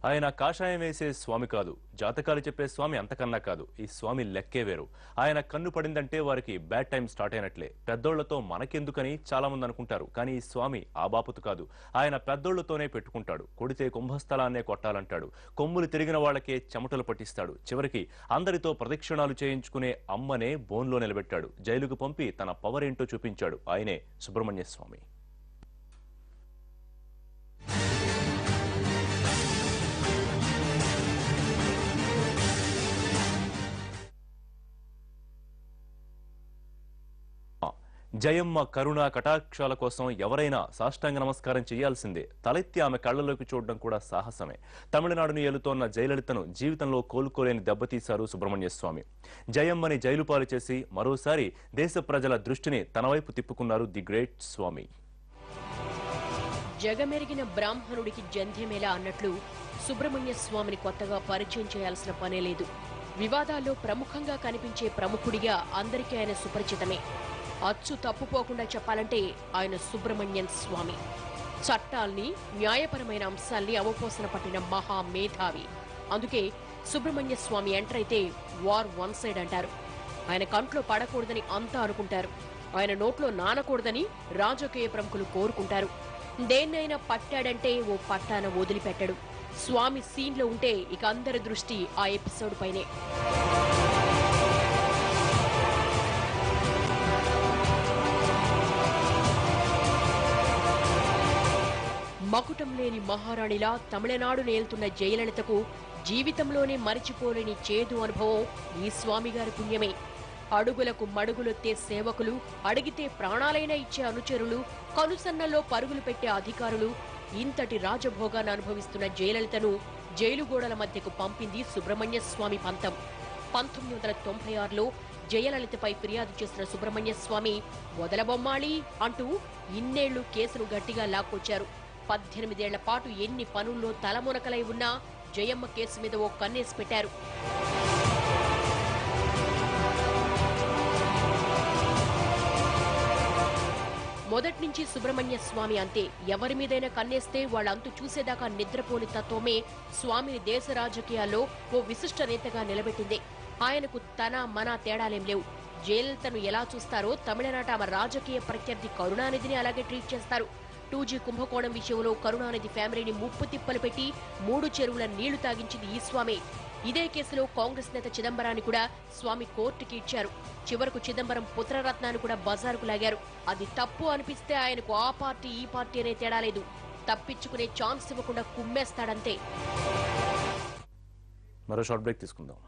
ఆయన కాషాయం వేసే స్వామి కాదు, జాతకాలు చెప్పే స్వామి అంతకన్నా కాదు. ఈ స్వామి లెక్కే వేరు. ఆయన కన్ను పడిందంటే వారికి బ్యాడ్ టైం స్టార్ట్ అయినట్లే. పెద్దోళ్లతో మనకెందుకని చాలా మంది అనుకుంటారు. కానీ ఈ స్వామి ఆ బాపతు కాదు. ఆయన పెద్దోళ్లతోనే పెట్టుకుంటాడు. కొడితే కుంభస్థలాన్నే కొట్టాలంటాడు. కొమ్ములు తిరిగిన వాళ్లకే చెమటలు పట్టిస్తాడు. చివరికి అందరితో ప్రదక్షిణాలు చేయించుకునే అమ్మనే బోన్లో నిలబెట్టాడు. జైలుకు పంపి తన పవర్ ఏంటో చూపించాడు. ఆయనే సుబ్రహ్మణ్య స్వామి. జయమ్మ కరుణ కటాక్షాల కోసం ఎవరైనా సాష్టాంగ నమస్కారం చేయాల్సిందే. తలెత్తి ఆమె కళ్లలోకి చూడడం కూడా సాహసమే. తమిళనాడును ఏలుతోన్న జయలలితను జీవితంలో కోలుకోలేని దెబ్బతీశారు సుబ్రహ్మణ్య స్వామి. జయమ్మని జైలు పాలు చేసి మరోసారి దేశ ప్రజల దృష్టిని తన వైపు తిప్పుకున్నారు ది గ్రేట్ స్వామి. జగమెరిగిన బ్రాహ్మణుడికి జంధ్యమేలా అన్నట్లు సుబ్రహ్మణ్య స్వామిని కొత్తగా పరిచయం చేయాల్సిన పనే లేదు. వివాదాల్లో ప్రముఖంగా కనిపించే ప్రముఖుడిగా అందరికీ ఆయన సుపరిచితమే. అచ్చు తప్పుపోకుండా చెప్పాలంటే ఆయన సుబ్రహ్మణ్యన్ స్వామి. చట్టాల్ని, న్యాయపరమైన అంశాల్ని అవపోసన పట్టిన మహామేధావి. అందుకే సుబ్రహ్మణ్య స్వామి ఎంటర్ అయితే వార్ వన్ సైడ్ అంటారు. ఆయన కంట్లో పడకూడదని అంతా అనుకుంటారు. ఆయన నోట్లో నానకూడదని రాజకీయ ప్రముఖులు కోరుకుంటారు. దేన్నైనా పట్టాడంటే ఓ పట్టాన వదిలిపెట్టాడు. స్వామి సీన్లో ఉంటే ఇక అందరి దృష్టి ఆ ఎపిసోడ్ పైనే. మకుటం లేని మహారాణిలా తమిళనాడు నేల్తున్న జయలలితకు జీవితంలోనే మరిచిపోలేని చేదు అనుభవం ఈ స్వామిగారి పుణ్యమే. అడుగులకు మడుగులొత్తే సేవకులు, అడిగితే ప్రాణాలైనా ఇచ్చే అనుచరులు, కనుసన్నల్లో పరుగులు పెట్టే అధికారులు, ఇంతటి రాజభోగాన్ని అనుభవిస్తున్న జయలలితను జైలు గోడల మధ్యకు పంపింది సుబ్రహ్మణ్య స్వామి పంతం. 1996లో జయలలితపై ఫిర్యాదు చేసిన సుబ్రహ్మణ్య స్వామి వదలబొమ్మాళి అంటూ ఇన్నేళ్లు కేసును గట్టిగా లాక్కొచ్చారు. 18 ఏళ్ల పాటు ఎన్ని పనుల్లో తలమునకలై ఉన్నా జయమ్మ కేసు మీద ఓ కన్నేసి పెట్టారు. మొదట్నుంచి సుబ్రహ్మణ్య స్వామి అంతే. ఎవరి మీదైనా కన్నేస్తే వాళ్ళంతు చూసేదాకా నిద్రపోని తత్వమే స్వామిని దేశ రాజకీయాల్లో ఓ విశిష్ట నేతగా నిలబెట్టింది. ఆయనకు తన మన తేడాలేం లేవు. జయలలితను ఎలా చూస్తారో తమిళనాట ఆమె రాజకీయ ప్రత్యర్థి కరుణానిధిని అలాగే ట్రీట్ చేస్తారు. 2G కుంభకోణం విషయంలో కరుణానిధి ఫ్యామిలీని ముప్పు తిప్పలు పెట్టి 3 చెరువుల నీళ్లు తాగించింది ఈ స్వామి. ఇదే కేసులో కాంగ్రెస్ నేత చిదంబరాన్ని కూడా స్వామి కోర్టుకి ఇచ్చారు. చివరకు చిదంబరం పుత్రరత్నాన్ని కూడా బజారుకు లాగారు. అది తప్పు అనిపిస్తే ఆయనకు ఆ పార్టీ ఈ పార్టీ అనే తేడా లేదు. తప్పించుకునే ఛాన్స్ ఇవ్వకుండా కుమ్మేస్తాడంతే. మరో షార్ట్ బ్రేక్ తీసుకుందాం.